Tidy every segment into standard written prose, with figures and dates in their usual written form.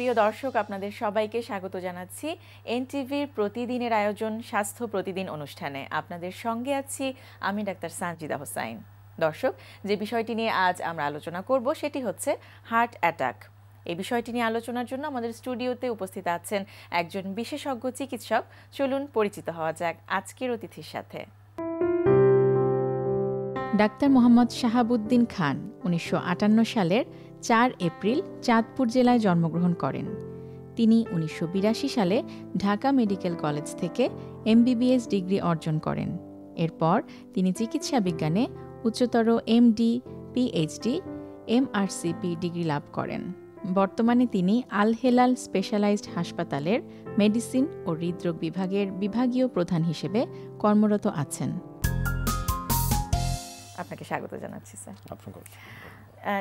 প্রিয় দর্শক, আপনাদের সবাইকে স্বাগত জানাচ্ছি এনটিভির প্রতিদিনের আয়োজন স্বাস্থ্য প্রতিদিন অনুষ্ঠানে। আপনাদের সঙ্গে আছি আমি ডাক্তার সানজিদা হোসাইন। দর্শক, যে বিষয়টি নিয়ে আজ আমরা আলোচনা করব সেটি হচ্ছে হার্ট অ্যাটাক। এই বিষয়টি নিয়ে আলোচনার জন্য আমাদের স্টুডিওতে উপস্থিত আছেন একজন বিশেষজ্ঞ চিকিৎসক। চলুন পরিচিত হওয়া যাক আজকের অতিথির সাথে। ডাক্তার মোহাম্মদ শাহাবুদ্দিন খান 1958 সালের 4 এপ্রিল চাঁদপুর জেলায় জন্মগ্রহণ করেন। তিনি 1982 সালে ঢাকা মেডিকেল কলেজ থেকে এমবিবিএস ডিগ্রি অর্জন করেন। এরপর তিনি চিকিৎসা বিজ্ঞানে উচ্চতর এমডি, পিএইচডি, এমআরসিপি ডিগ্রি লাভ করেন। বর্তমানে তিনি আল হেলাল স্পেশালাইজড হাসপাতালের মেডিসিন ও হৃদরোগ বিভাগের বিভাগীয় প্রধান হিসেবে কর্মরত আছেন। আপনাকে স্বাগত জানাচ্ছি স্যার।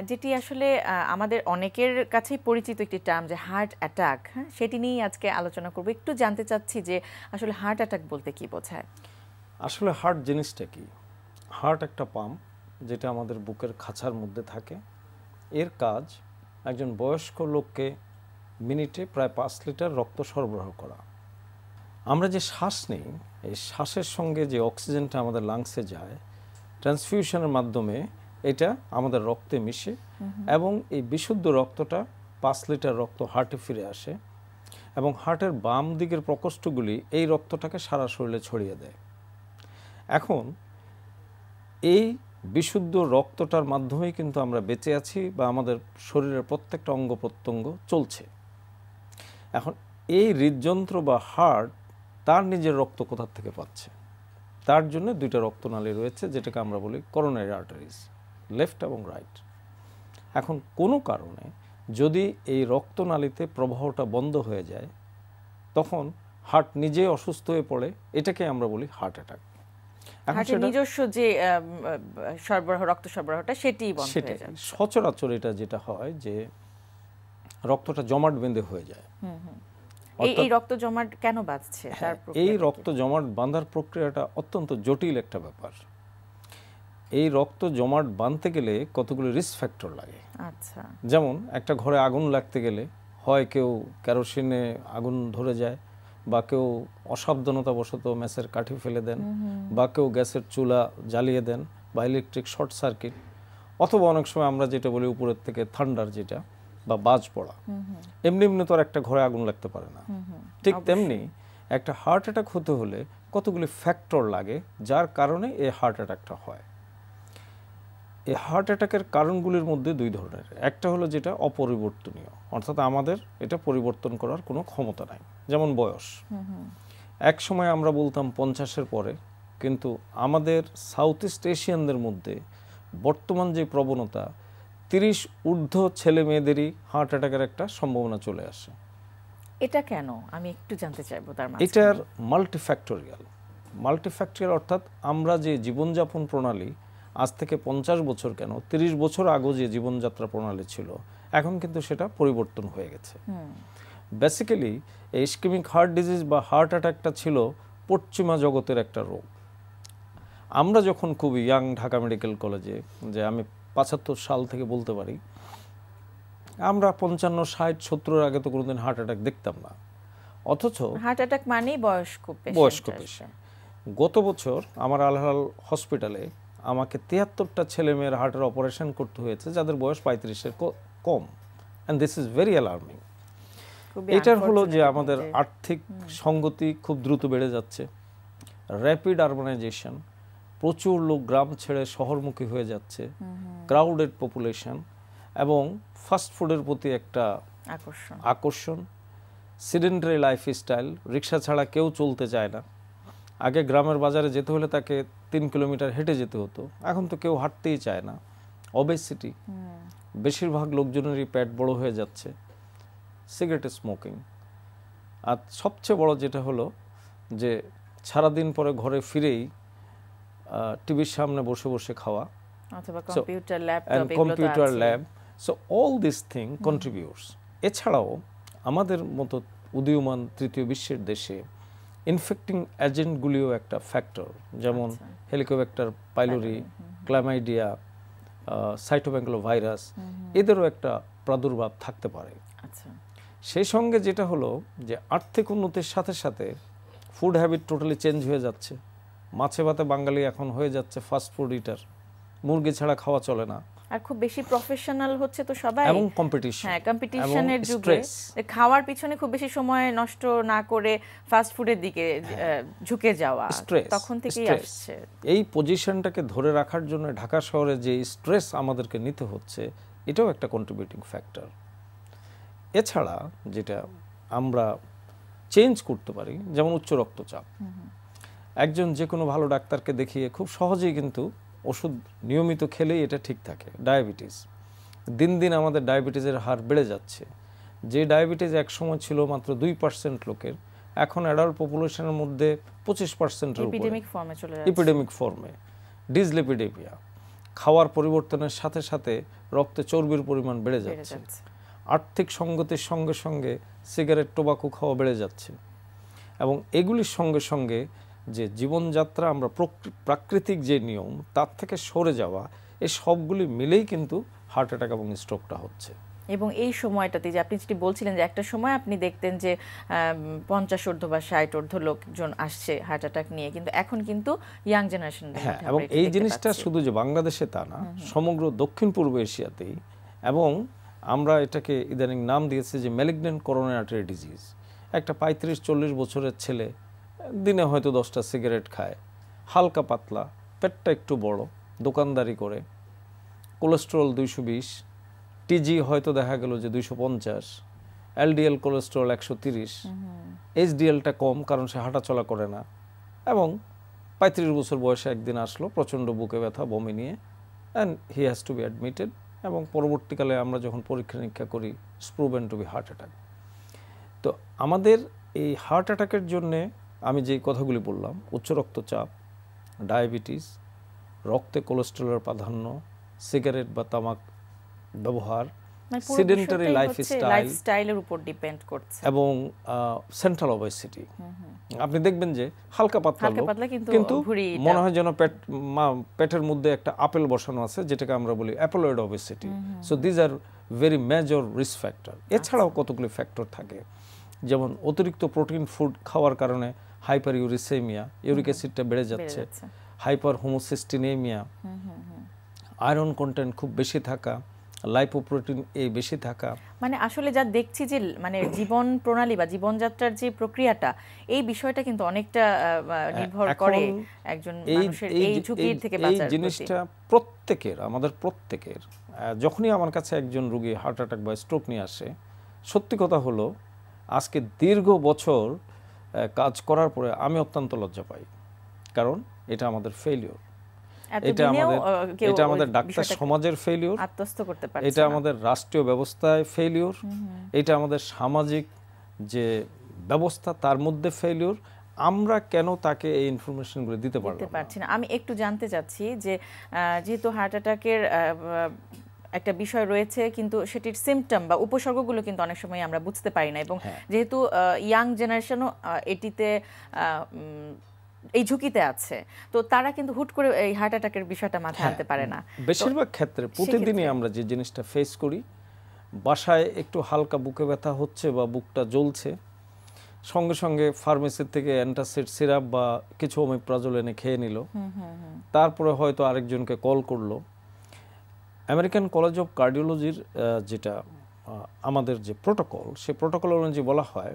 যেটি আসলে আমাদের অনেকের কাছেই পরিচিত একটি টার্ম, যে হার্ট অ্যাটাক, সেটি নিয়েই আজকে আলোচনা করব। একটু জানতে চাচ্ছি যে আসলে হার্ট অ্যাটাক বলতে কি বোঝায়? আসলে হার্ট জিনিসটা কি? হার্ট একটা পাম্প যেটা আমাদের বুকের খাঁচার মধ্যে থাকে। এর কাজ একজন বয়স্ক লোককে মিনিটে প্রায় 5 লিটার রক্ত সরবরাহ করা। আমরা যে শ্বাস নিই, এই শ্বাসের সঙ্গে যে অক্সিজেনটা আমাদের লাংসে যায়, ট্রান্সফিউশনের মাধ্যমে এটা আমাদের রক্তে মিশে এবং এই বিশুদ্ধ রক্তটা 5 লিটার রক্ত হার্টে ফিরে আসে এবং হার্টের বাম দিকের প্রকোষ্ঠগুলি এই রক্তটাকে সারা শরীরে ছড়িয়ে দেয়। এখন এই বিশুদ্ধ রক্তটার মাধ্যমেই কিন্তু আমরা বেঁচে আছি বা আমাদের শরীরের প্রত্যেকটা অঙ্গ প্রত্যঙ্গ চলছে। এখন এই হৃদযন্ত্র বা হার্ট তার নিজের রক্ত কোথা থেকে পাচ্ছে? তার জন্য 2টা রক্তনালী রয়েছে, যেটাকে আমরা বলি করোনারি আর্টারিজ, লেফট এবং রাইট। এখন কোনো কারণে যদি এই রক্তনালীতে প্রবাহটা বন্ধ হয়ে যায়, তখন হার্ট নিজে অসুস্থ হয়ে পড়ে। এটাকে আমরা বলি হার্ট অ্যাটাক। হার্টের নিজস্ব যে রক্ত সরবরাহটা সেটি বন্ধ হয়ে যায়। সচরাচর এটা যেটা হয় যে রক্তটা জমাট বেঁধে হয়ে যায়। এই রক্ত জমাট কেন বাঁধছে? এই রক্ত জমাট বাঁধার প্রক্রিয়াটা অত্যন্ত জটিল একটা ব্যাপার। এই রক্ত জমাট বাঁধতে গেলে কতগুলো রিস্ক ফ্যাক্টর লাগে। আচ্ছা, যেমন একটা ঘরে আগুন লাগতে গেলে হয় কেউ কেরোসিনে আগুন ধরে যায়, বা কেউ অসাবধানতাবশত ম্যাচের কাঠি ফেলে দেন, বা কেউ গ্যাসের চুলা জ্বালিয়ে দেন, বা ইলেকট্রিক শর্ট সার্কিট, অথবা অনেক সময় আমরা যেটা বলি উপরের থেকে থান্ডার, যেটা বা বাজ পড়া। এমনি এমনি তো আর একটা ঘরে আগুন লাগতে পারে না। ঠিক তেমনি একটা হার্ট অ্যাটাক হতে হলে কতগুলি ফ্যাক্টর লাগে, যার কারণে এই হার্ট অ্যাটাকটা হয়। এই হার্ট অ্যাটাকের কারণগুলির মধ্যে 2 ধরনের। একটা হলো যেটা অপরিবর্তনীয়, অর্থাৎ আমাদের এটা পরিবর্তন করার কোনো ক্ষমতা নাই, যেমন বয়স। এক সময় আমরা বলতাম 50-এর পরে, কিন্তু আমাদের সাউথ ইস্ট এশিয়ানদের মধ্যে বর্তমান যে প্রবণতা, 30 ঊর্ধ্ব ছেলে মেয়েদেরই হার্ট অ্যাটাকের একটা সম্ভাবনা চলে আসে। এটা কেন আমি একটু জানতে চাইবো। তার মানে এটার মাল্টিফ্যাক্টরিয়াল অর্থাৎ আমরা যে জীবনযাপন প্রণালী আজ থেকে 50 বছর কেন 30 বছর আগে যে জীবনযাত্রা প্রণালী ছিল, এখন কিন্তু সেটা পরিবর্তন হয়ে গেছে। বেসিক্যালি এই ইসকেমিক হার্ট ডিজিজ বা হার্ট অ্যাটাকটা ছিল পশ্চিমা জগতের একটা রোগ। আমরা যখন খুব ইয়াং ঢাকা মেডিকেল কলেজে, যে আমি 75 সাল থেকে বলতে পারি, আমরা 55, 60, 70 আগে তো কোনোদিন হার্ট অ্যাটাক দেখতাম না। অথচ হার্ট অ্যাটাক মানেই বয়স্ক পেশেন্ট। গত বছর আমার আল হেলাল হসপিটালে আমাকে 73টা ছেলে মেয়ের হার্টের অপারেশন করতে হয়েছে যাদের বয়স 35-এর কম। And this is very alarming. এটার হলো যে আমাদের আর্থিক সঙ্গতি খুব দ্রুত বেড়ে যাচ্ছে, র্যাপিড আরবানাইজেশন, প্রচুর লোক গ্রাম ছেড়ে শহরমুখী হয়ে যাচ্ছে, ক্রাউডেড পপুলেশন, এবং ফাস্ট ফুডের প্রতি একটা আকর্ষণ, সিডেন্টারি লাইফস্টাইল, রিক্সা ছাড়া কেউ চলতে চায় না। আগে গ্রামের বাজারে যেতে হলে তাকে 3 কিলোমিটার হেঁটে যেতে হতো, এখন তো কেউ হাঁটতেই চায় না। অবেসিটি, বেশিরভাগ লোকজনেরই পেট বড় হয়ে যাচ্ছে, সিগারেট স্মোকিং, আর সবচেয়ে বড় যেটা হলো যে সারাদিন পরে ঘরে ফিরেই টিভির সামনে বসে বসে খাওয়া, অথবা computer lab. So all this thing contributes. এছাড়াও আমাদের মতো উদীয়মান তৃতীয় বিশ্বের দেশে ইনফেক্টিং এজেন্টগুলিও একটা ফ্যাক্টর, যেমন Helicobacter pylori, chlamydia, cytomegalo virus, এদেরও একটা প্রাদুর্ভাব থাকতে পারে। সেই সঙ্গে যেটা হলো যে আর্থিক উন্নতির সাথে সাথে ফুড হ্যাবিট টোটালি চেঞ্জ হয়ে যাচ্ছে। মাছে ভাতে বাঙালি এখন হয়ে যাচ্ছে ফাস্ট ফুড ইটার, মুরগি ছাড়া খাওয়া চলে না। আর খুব বেশি প্রফেশনাল হচ্ছে তো সবাই, এবং কম্পিটিশন, হ্যাঁ কম্পিটিশনের যুগে খাওয়ার পিছনে খুব বেশি সময় নষ্ট না করে ফাস্ট ফুডের দিকে ঝুঁকে যাওয়া তখন থেকেই আসছে। এই পজিশনটাকে ধরে রাখার জন্য ঢাকা শহরে যে স্ট্রেস আমাদেরকে নিতে হচ্ছে, এটাও একটা কন্ট্রিবিউটিং ফ্যাক্টর। এছাড়া যেটা আমরা চেঞ্জ করতে পারি, যেমন উচ্চ রক্তচাপ। একজন যে কোনো ভালো ডাক্তারকে দেখিয়ে খুব সহজেই কিন্তু ওষুধ নিয়মিত খেলেই এটা ঠিক থাকে। ডায়াবেটিস, দিন দিন আমাদের ডায়াবেটিসের হার বেড়ে যাচ্ছে। যে ডায়াবেটিস এক সময় ছিল মাত্র 2% লোকের, এখন অ্যাডাল্ট পপুলেশনের মধ্যে 25%-এর উপরে এপিডেমিক ফর্মে। ডিসলিপিডেমিয়া, খাওয়ার পরিবর্তনের সাথে সাথে রক্তে চর্বির পরিমাণ বেড়ে যাচ্ছে। আর্থিক সঙ্গতির সঙ্গে সঙ্গে সিগারেট, টোবাকো খাওয়া বেড়ে যাচ্ছে। এবং এগুলির সঙ্গে সঙ্গে যে জীবনযাত্রা, আমরা প্রাকৃতিক যে নিয়ম তার থেকে সরে যাওয়া, এই সবগুলি মিলেই কিন্তু হার্ট অ্যাটাক এবং স্ট্রোকটা হচ্ছে। এবং এই সময়টাতে যে আপনি যেটি বলছিলেন যে একটা সময় আপনি দেখতেন যে 50 ঊর্ধ্ব বা 60 ঊর্ধ্ব লোকজন আসছে হার্ট অ্যাটাক নিয়ে, কিন্তু এখন কিন্তু ইয়াং জেনারেশন। হ্যাঁ, এবং এই জিনিসটা শুধু যে বাংলাদেশে তা না, সমগ্র দক্ষিণ পূর্ব এশিয়াতেই। এবং আমরা এটাকে ইদানিং নাম দিয়েছি যে ম্যালিগন্যান্ট করোনারি আর্টারি ডিজিজ। একটা 35-40 বছরের ছেলে দিনে হয়তো 10টা সিগারেট খায়, হালকা পাতলা, পেটটা একটু বড়, দোকানদারি করে, কোলেস্টেরল 220, টিজি হয়তো দেখা গেল যে 250, এলডিএল কোলেস্টেরল 130, এইচডিএলটা কম কারণ সে হাঁটাচলা করে না, এবং 35 বছর বয়সে একদিন আসলো প্রচণ্ড বুকে ব্যথা, বমি নিয়ে, and he has to be admitted. এবং পরবর্তীকালে আমরা যখন পরীক্ষা নিরীক্ষা করি, it's proven to be heart attack. তো আমাদের এই হার্ট অ্যাটাকের জন্যে আমি যে কথাগুলি বললাম, উচ্চ রক্তচাপ, ডায়াবেটিস, রক্তে কোলেস্টেরলের প্রাধান্য, সিগারেট বা তামাক ব্যবহার, সেডেন্টারি লাইফস্টাইলের উপর ডিপেন্ড করছে, এবং সেন্ট্রাল ওবেসিটি। আপনি দেখবেন যে হালকা পাতলা কিন্তু মনে হয় যেন পেটের মধ্যে একটা আপেল বসানো আছে, যেটাকে আমরা বলি অ্যাপোলয়েড obesity. So these are very major risk factor. এছাড়াও কতগুলি ফ্যাক্টর থাকে, যেমন অতিরিক্ত প্রোটিন ফুড খাওয়ার কারণে হাইপার ইউরিসেমিয়া, ইউরিক অ্যাসিডটা বেড়ে যাচ্ছে, হাইপার হোমোসিস্টিনেমিয়া, আয়রন কন্টেন্ট খুব বেশি থাকা, লাইপোপ্রোটিন বেশি থাকা। মানে আসলে যা দেখছি যে মানে জীবন প্রণালী বা জীবনযাত্রার যে প্রক্রিয়াটা, এই বিষয়টা কিন্তু অনেকটা নির্ভর করে একজন মানুষের এই ঝুঁকির থেকে বাঁচার। এই জিনিসটা প্রত্যেকের, আমাদের প্রত্যেকের, যখনই আমার কাছে একজন রোগী হার্ট অ্যাটাক বা স্ট্রোক নিয়ে আসে, সত্যি কথা হলো আজকে দীর্ঘ বছর কাজ করার পরে আমি অত্যন্ত লজ্জা পাই, কারণ এটা আমাদের ফেলিওর। এটা আমাদের ডাক্তার সমাজের ফেলিওর, এটা আমাদের রাষ্ট্রীয় ব্যবস্থায় ফেলিওর, এটা আমাদের সামাজিক যে ব্যবস্থা তার মধ্যে ফেলিওর। আমরা কেন তাকে এই ইনফরমেশনগুলো দিতে পারছি না? আমি একটু জানতে চাচ্ছি যে যেহেতু হার্ট অ্যাটাকের একটা বিষয় রয়েছে, কিন্তু সেটির সিমটম বা উপসর্গগুলো কিন্তু অনেক সময় আমরা বুঝতে পারি না, এবং যেহেতু ইয়াং জেনারেশনও এটিতে এই ঝুঁকিতে আছে, তো তারা কিন্তু হুট করে এই হার্ট অ্যাটাকের বিষয়টা মাথায় আনতে পারে না। বেশিরভাগ ক্ষেত্রে প্রতিদিনই আমরা যে জিনিসটা ফেস করি, বাসায় একটু হালকা বুকে ব্যথা হচ্ছে বা বুকটা জ্বলছে, সঙ্গে সঙ্গে ফার্মেসির থেকে অ্যান্টাসিড সিরাপ বা কিছু ওমিপ্রাজল এনে খেয়ে নিল, তারপরে হয়তো আরেকজনকে কল করলো। আমেরিকান কলেজ অফ কার্ডিওলজির যেটা আমাদের যে প্রোটোকল, সেই প্রোটোকল অনুযায়ী বলা হয়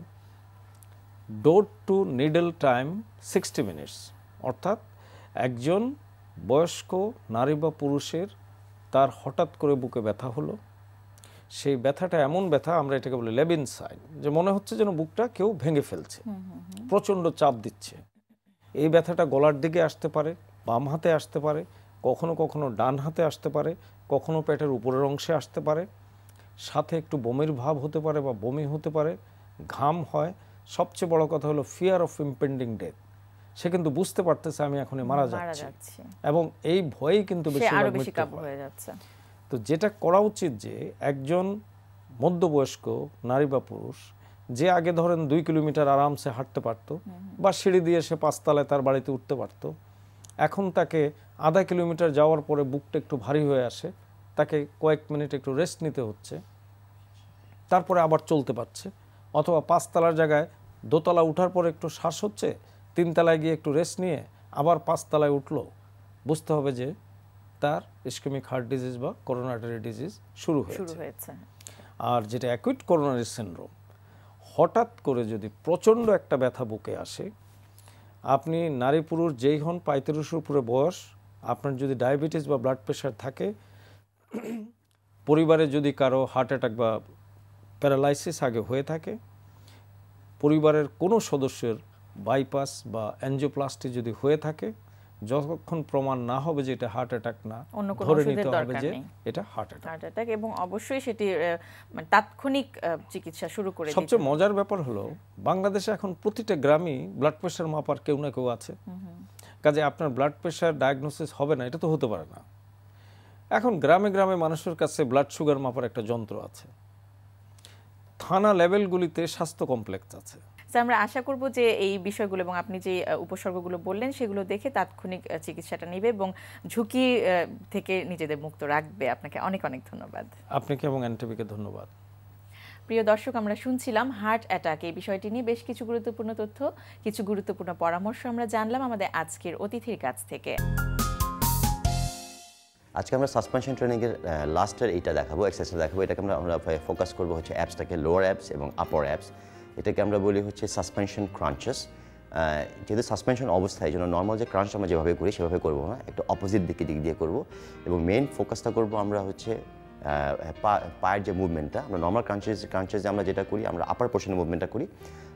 door to needle time 60 minutes. অর্থাৎ একজন বয়স্ক নারী বা পুরুষের তার হঠাৎ করে বুকে ব্যথা হলো, সেই ব্যথাটা এমন ব্যথা, আমরা এটাকে বলি লেবিন সাইন, যে মনে হচ্ছে যেন বুকটা কেউ ভেঙে ফেলছে, প্রচণ্ড চাপ দিচ্ছে। এই ব্যথাটা গলার দিকে আসতে পারে, বাম হাতে আসতে পারে, কখনো কখনো ডান হাতে আসতে পারে, কখনো পেটের উপরের অংশে আসতে পারে, সাথে একটু বমির ভাব হতে পারে বা বমি হতে পারে, ঘাম হয়। সবচেয়ে বড় কথা হলো ফিয়ার অফ ইম্পেন্ডিং ডেথ। সে কিন্তু বুঝতে পারতেছে আমি এখনই মারা যাচ্ছি, এবং এই ভয়েই কিন্তু বেশি হয়ে যাচ্ছে। তো যেটা করা উচিত যে একজন মধ্যবয়স্ক নারী বা পুরুষ যে আগে ধরেন 2 কিলোমিটার আরামসে হাঁটতে পারতো বা সিঁড়ি দিয়ে সে 5 তলায় তার বাড়িতে উঠতে পারতো, এখন তাকে আধা কিলোমিটার যাওয়ার পরে বুকটা একটু ভারী হয়ে আসে, তাকে কয়েক মিনিট একটু রেস্ট নিতে হচ্ছে। তারপরে আবার চলতে পারছে, অথবা 5 তলার জায়গায় দোতলা উঠার পর একটু শ্বাস হচ্ছে, 3 তলায় গিয়ে একটু রেস্ট নিয়ে আবার 5 তলায় উঠলো, বুঝতে হবে যে তার ইসকেমিক হার্ট ডিজিজ বা করোনারি আর্টারি ডিজিজ শুরু হয়েছে। আর যেটা অ্যাকুইট করোনারি সিনড্রোম, হঠাৎ করে যদি প্রচণ্ড একটা ব্যথা বুকে আসে, আপনি নারী পুরুষ যেই হন 35-এর উপরে বয়স, আপনার যদি ডায়াবেটিস বা ব্লাড প্রেশার থাকে, পরিবারে যদি কারো হার্ট অ্যাটাক বা প্যারালাইসিস আগে হয়ে থাকে, পরিবারের কোনো সদস্যের বাইপাস বা অ্যাঞ্জিওপ্লাস্টি যদি হয়ে থাকে, যতক্ষণ প্রমাণ না হবে যে এটা হার্ট অ্যাটাক না, ধরে নিতে হবে যে এটা হার্ট অ্যাটাক, এবং অবশ্যই সেটি তাৎক্ষণিক চিকিৎসা শুরু করে দিতে। সবচেয়ে মজার ব্যাপার হলো বাংলাদেশে এখন প্রতিটা গ্রামেই ব্লাড প্রেশার মাপার কেউ না কেউ আছে। কাজে আপনার ব্লাড প্রেশার ডায়াগনোসিস হবে না এটা তো হতে পারে না। এখন গ্রামে গ্রামে মানুষের কাছে ব্লাড সুগার মাপার একটা যন্ত্র আছে, থানা লেভেলগুলিতে স্বাস্থ্য কমপ্লেক্স আছে। আমরা আশা করব যে এই বিষয়গুলো এবং আপনি যে উপসর্গগুলো বললেন সেগুলো দেখে তাৎক্ষণিক চিকিৎসাটা নেবে এবং ঝুঁকি থেকে নিজেদের মুক্ত রাখবে। আপনাকে অনেক অনেক ধন্যবাদ। আপনাকে এবং এনটিভিকে ধন্যবাদ। প্রিয় দর্শক, আমরা শুনছিলাম হার্ট অ্যাটাক, এই বিষয়টি নিয়ে বেশ কিছু গুরুত্বপূর্ণ তথ্য, কিছু গুরুত্বপূর্ণ পরামর্শ আমরা জানলাম আমাদের আজকের অতিথির কাছ থেকে। আজকে আমরা সাসপেনশন ট্রেনিংয়ের লাস্টের এইটা দেখাবো, এক্সারসাইজটা দেখাবো। এটাকে আমরা ফোকাস করবো হচ্ছে অ্যাপসটাকে, লোয়ার অ্যাপস এবং আপার অ্যাপস। এটাকে আমরা বলি হচ্ছে সাসপেনশন ক্রাঞ্চেস। যেহেতু সাসপেনশন অবস্থায় জন্য নর্মাল যে ক্রাঞ্চ আমরা যেভাবে করি সেভাবে করবো না, একটু অপোজিট দিক দিয়ে করবো এবং মেন ফোকাসটা করবো আমরা হচ্ছে পায়ের যে মুভমেন্টটা। আমরা নর্মাল ক্রাঞ্চেস আমরা যেটা করি আমরা আপার পোর্শনের মুভমেন্টটা করি,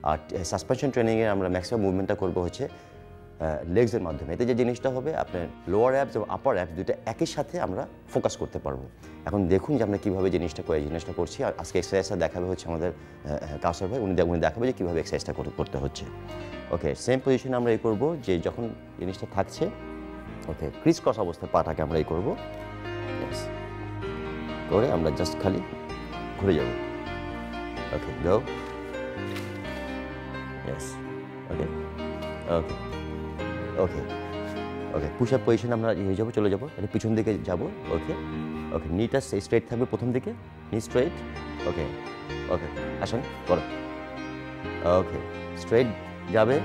আর সাসপেনশন ট্রেনিংয়ে আমরা ম্যাক্সিমাম মুভমেন্টটা করবো হচ্ছে লেগসের মাধ্যমে। এতে যে জিনিসটা হবে আপনার লোয়ার অ্যাপস এবং আপার অ্যাপস দুটো একই সাথে আমরা ফোকাস করতে পারবো। এখন দেখুন যে আমরা কীভাবে জিনিসটা করছি। আর আজকে এক্সারসাইজটা দেখাবে হচ্ছে আমাদের কাউসার ভাই, উনি দেখাবে যে কীভাবে এক্সারসাইজটা করতে হচ্ছে। ওকে, সেম পজিশনে আমরা এই করবো যে যখন জিনিসটা থাকছে, ওকে, ক্রিস ক্রস অবস্থায় পাটাকে আমরা এই করবো, করে আমরা জাস্ট খালি ঘুরে যাব। ওকে, গো, ইয়েস, ওকে ওকে ওকে ওকে পুশ আপ পজিশনে আমরা চলে যাবো, এটা পিছন দিকে যাব। ওকে ওকে, নিটা স্ট্রেট থাকবে প্রথম দিকে, নি স্ট্রেট। ওকে ওকে, আসুন করো। ওকে, স্ট্রেট যাবে,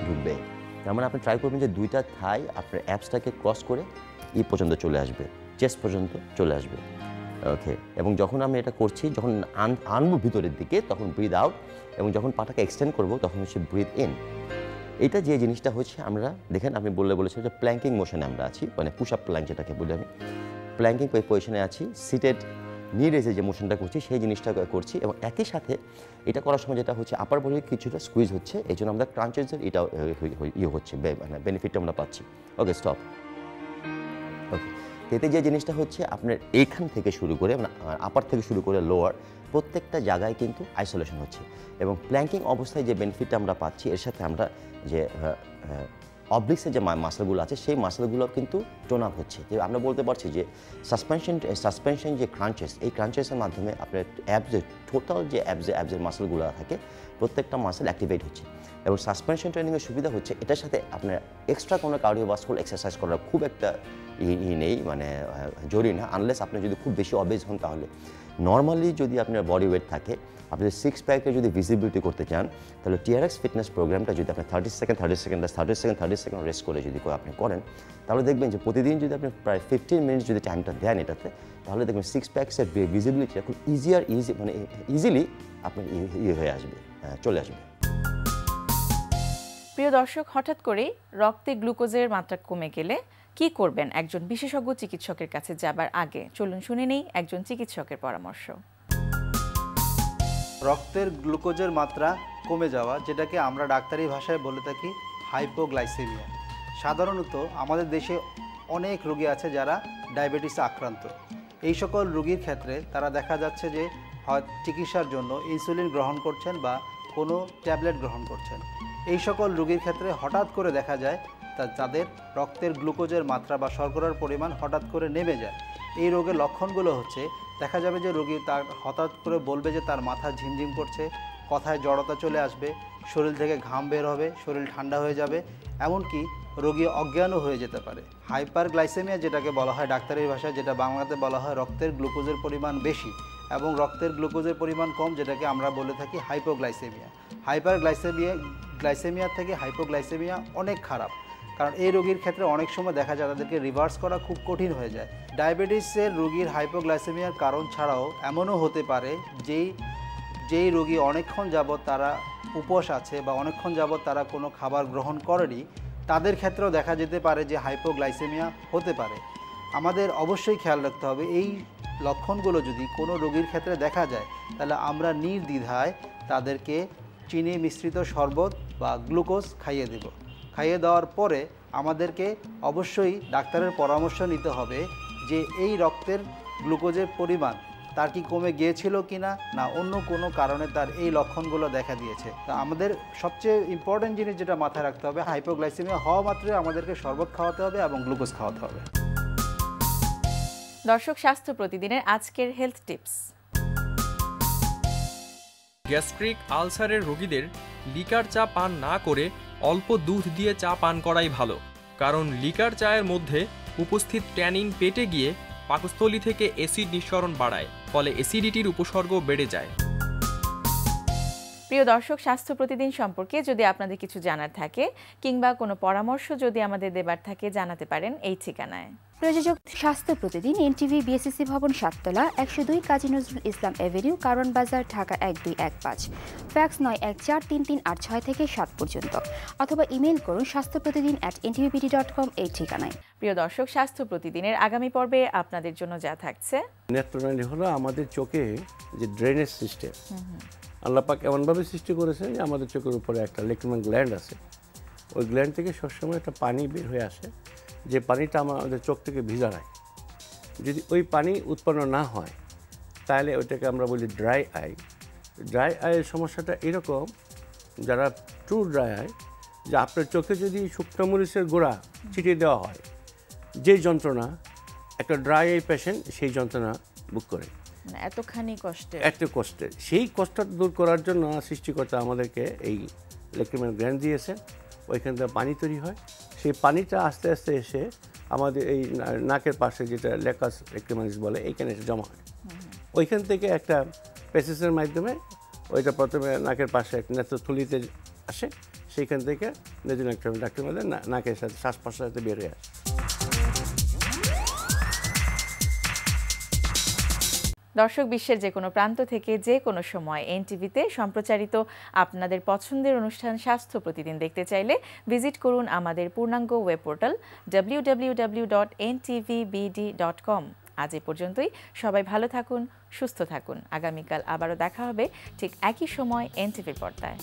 ঢুকবে। তার মানে আপনি ট্রাই করবেন যে দুইটা থাই আপনার অ্যাপসটাকে ক্রস করে পর্যন্ত চলে আসবে, চেস্ট পর্যন্ত চলে আসবে। ওকে, এবং যখন আমি এটা করছি, যখন আনবো ভিতরের দিকে তখন ব্রিথ আউট, এবং যখন পাটাকে এক্সটেন্ড করবো তখন হচ্ছে ব্রিথ ইন। এটা যে জিনিসটা হচ্ছে আমরা দেখেন, আপনি বলেছিলেন যে প্ল্যাঙ্কিং মোশনে আমরা আছি, মানে পুশ আপ প্ল্যাঙ্ক যেটাকে বলি আমি, প্ল্যাঙ্কিং পজিশনে আছি, সিটেড নি রেজে যে মোশনটা করছি সেই জিনিসটা করছি, এবং একই সাথে এটা করার সময় যেটা হচ্ছে আপার বডি কিছুটা স্কুইজ হচ্ছে, এই জন্য আমরা ক্রাঞ্চেসের এটা হচ্ছে, মানে বেনিফিটটা আমরা পাচ্ছি। ওকে, স্টপ। ওকে, এতে যে জিনিসটা হচ্ছে আপনার এইখান থেকে শুরু করে, মানে আপার থেকে শুরু করে লোয়ার প্রত্যেকটা জায়গায় কিন্তু আইসোলেশন হচ্ছে, এবং প্ল্যাঙ্কিং অবস্থায় যে বেনিফিটটা আমরা পাচ্ছি এর সাথে আমরা যে অবলিক্সের যে মাসেলগুলো আছে সেই মাসেলগুলো কিন্তু টোন আপ হচ্ছে। যে আমরা বলতে পারছি যে সাসপেনশন যে ক্রাঞ্চেস, এই ক্রাঞ্চেসের মাধ্যমে আপনার অ্যাবসের টোটাল যে অ্যাবসের মাসেলগুলো থাকে প্রত্যেকটা মাসেল অ্যাক্টিভেট হচ্ছে। এবং সাসপেনশন ট্রেনিংয়ের সুবিধা হচ্ছে এটার সাথে আপনার এক্সট্রা কোনো কার্ডিওভাস্কুলার এক্সারসাইজ করার খুব একটা নেই, মানে জরুরি না, আনলেস আপনি যদি খুব বেশি অবেজ হন। তাহলে নর্মালি যদি আপনার বডি ওয়েট থাকে, আপনি সিক্স প্যাকে যদি ভিজিবিলিটি করতে চান, তাহলে টিআরএক্স ফিটনেস প্রোগ্রামটা যদি আপনি 30 সেকেন্ড রেস্ট করে যদি আপনি করেন, তাহলে দেখবেন যে প্রতিদিন যদি আপনি প্রায় 15 মিনিট যদি টাইমটা দেন এটাতে, তাহলে দেখবেন সিক্স প্যাক্সের ভিজিবিলিটিটা খুব মানে ইজিলি আপনার হয়ে আসবে, চলে আসবে। প্রিয় দর্শক, হঠাৎ করেই রক্তে গ্লুকোজের মাত্রা কমে গেলে কি করবেন একজন বিশেষজ্ঞ চিকিৎসকের কাছে যাবার আগে? চলুন শুনে নেই একজন চিকিৎসকের পরামর্শ। রক্তের গ্লুকোজের মাত্রা কমে যাওয়া, যেটাকে আমরা ডাক্তারি ভাষায় বলে থাকি হাইপোগ্লাইসেমিয়া। সাধারণত আমাদের দেশে অনেক রোগী আছে যারা ডায়াবেটিসে আক্রান্ত। এই সকল রোগীর ক্ষেত্রে তারা দেখা যাচ্ছে যে হয় চিকিৎসার জন্য ইনসুলিন গ্রহণ করছেন বা কোনো ট্যাবলেট গ্রহণ করছেন। এই সকল রোগীর ক্ষেত্রে হঠাৎ করে দেখা যায় তাদের রক্তের গ্লুকোজের মাত্রা বা শর্করার পরিমাণ হঠাৎ করে নেমে যায়। এই রোগের লক্ষণগুলো হচ্ছে, দেখা যাবে যে রোগী তার হঠাৎ করে বলবে যে তার মাথা ঝিমঝিম করছে, কথায় জড়তা চলে আসবে, শরীর থেকে ঘাম বের হবে, শরীর ঠান্ডা হয়ে যাবে, এমনকি রোগী অজ্ঞানও হয়ে যেতে পারে। হাইপারগ্লাইসেমিয়া যেটাকে বলা হয় ডাক্তারের ভাষায়, যেটা বাংলাতে বলা হয় রক্তের গ্লুকোজের পরিমাণ বেশি, এবং রক্তের গ্লুকোজের পরিমাণ কম, যেটাকে আমরা বলে থাকি হাইপোগ্লাইসেমিয়া। গ্লাইসেমিয়া থেকে হাইপোগ্লাইসেমিয়া অনেক খারাপ, কারণ এই রোগীর ক্ষেত্রে অনেক সময় দেখা যায় তাদেরকে রিভার্স করা খুব কঠিন হয়ে যায়। ডায়াবেটিসের রোগীর হাইপোগ্লাইসেমিয়ার কারণ ছাড়াও এমনও হতে পারে যেই রোগী অনেকক্ষণ যাবৎ তারা উপোস আছে বা অনেকক্ষণ যাবৎ তারা কোনো খাবার গ্রহণ করেনি, তাদের ক্ষেত্রেও দেখা যেতে পারে যে হাইপোগ্লাইসেমিয়া হতে পারে। আমাদের অবশ্যই খেয়াল রাখতে হবে, এই লক্ষণগুলো যদি কোনো রোগীর ক্ষেত্রে দেখা যায় তাহলে আমরা নির্দ্বিধায় তাদেরকে চিনি মিশ্রিত শরবত বা গ্লুকোজ খাইয়ে দেব। খাইয়ে দেওয়ার পরে আমাদেরকে অবশ্যই ডাক্তারের পরামর্শ নিতে হবে যে এই রক্তের গ্লুকোজের পরিমাণ তার কি কমে গিয়েছিল কিনা, না অন্য কোনো কারণে তার এই লক্ষণগুলো দেখা দিয়েছে। তা আমাদের সবচেয়ে ইম্পর্টেন্ট জিনিস যেটা মাথায় রাখতে হবে, হাইপোগ্লাইসেমিয়া হওয়া মাত্রই আমাদেরকে শরবত খাওয়াতে হবে এবং গ্লুকোজ খাওয়াতে হবে। দর্শক, স্বাস্থ্য প্রতিদিনের আজকের হেলথ টিপস। গ্যাস্ট্রিক আলসারের রোগীদের লিকার চা পান না করে অল্প দুধ দিয়ে চা পান করাই ভালো, কারণ লিকার চায়ের মধ্যে উপস্থিত ট্যানিন পেটে গিয়ে পাকস্থলী থেকে অ্যাসিড নিঃসরণ বাড়ায়, ফলে অ্যাসিডিটির উপসর্গ বেড়ে যায়। প্রিয় দর্শক, স্বাস্থ্য প্রতিদিন সম্পর্কে যদি আপনাদের কিছু জানার থাকে কিংবা কোনো পরামর্শ যদি আমাদের দেবার থাকে জানাতে পারেন এই ঠিকানায়। প্রযোজক স্বাস্থ্য প্রতিদিন, এনটিভি, বিএসসি ভবন, 7 তলা, 102 কাজী নজরুল ইসলাম এভিনিউ, কারণ বাজার, ঢাকা 1215। ফ্যাক্স 91433386 থেকে 7 পর্যন্ত, অথবা ইমেল করুন স্বাস্থ্যপ্রতিদিন@ntvpd.com এই ঠিকানায়। প্রিয় দর্শক, স্বাস্থ্য প্রতিদিনের আগামী পর্বে আপনাদের জন্য যা থাকছে। নেত্রনালী হলো আমাদের চোখে যে ড্রেনেজ সিস্টেম, আল্লাহ পাক এমনভাবে সৃষ্টি করেছেন যে আমাদের চোখের উপরে একটা লেক্রিমাল গ্ল্যান্ড আছে। ওই গ্ল্যান্ড থেকে সবসময় একটা পানি বের হয়ে আসে, যে পানিটা আমাদের চোখ থেকে ভিজা রায়। যদি ওই পানি উৎপন্ন না হয় তাহলে ওইটাকে আমরা বলি ড্রাই আই। ড্রাই আইয়ের সমস্যাটা এরকম, যারা ট্রু ড্রাই আই, যে আপনার চোখে যদি শুকনো মরিচের গোড়া ছিটিয়ে দেওয়া হয়, যে যন্ত্রণা একটা ড্রাই আই পেশেন্ট সেই যন্ত্রণা বুক করে, এতখানি কষ্টের সেই কষ্টটা দূর করার জন্য সৃষ্টিকর্তা আমাদেরকে এই লেক্রিমাল গ্ল্যান্ড দিয়েছে। ওইখান থেকে পানি তৈরি হয়, সেই পানিটা আস্তে আস্তে এসে আমাদের এই নাকের পাশে, যেটা লেকাস লেক্রিমালিস বলে, এইখানে এসে জমা হয়। ওইখান থেকে একটা প্যাসেজের মাধ্যমে ওইটা প্রথমে নাকের পাশে একটা নেত্রথলিতে আসে, সেইখান থেকে ডাক্তার মধ্যে নাকের সাথে শ্বাস প্রশ্বাসের সাথে বের হয়ে আসে। দর্শক, বিশ্বের যে কোনো প্রান্ত থেকে যে কোনো সময় এনটিভিতে সম্প্রচারিত আপনাদের পছন্দের অনুষ্ঠান স্বাস্থ্য প্রতিদিন দেখতে চাইলে ভিজিট করুন আমাদের পূর্ণাঙ্গ ওয়েব পোর্টাল www.ntvbd.com। আজ এ পর্যন্তই। সবাই ভালো থাকুন, সুস্থ থাকুন। আগামীকাল আবারও দেখা হবে ঠিক একই সময় এনটিভির পর্দায়।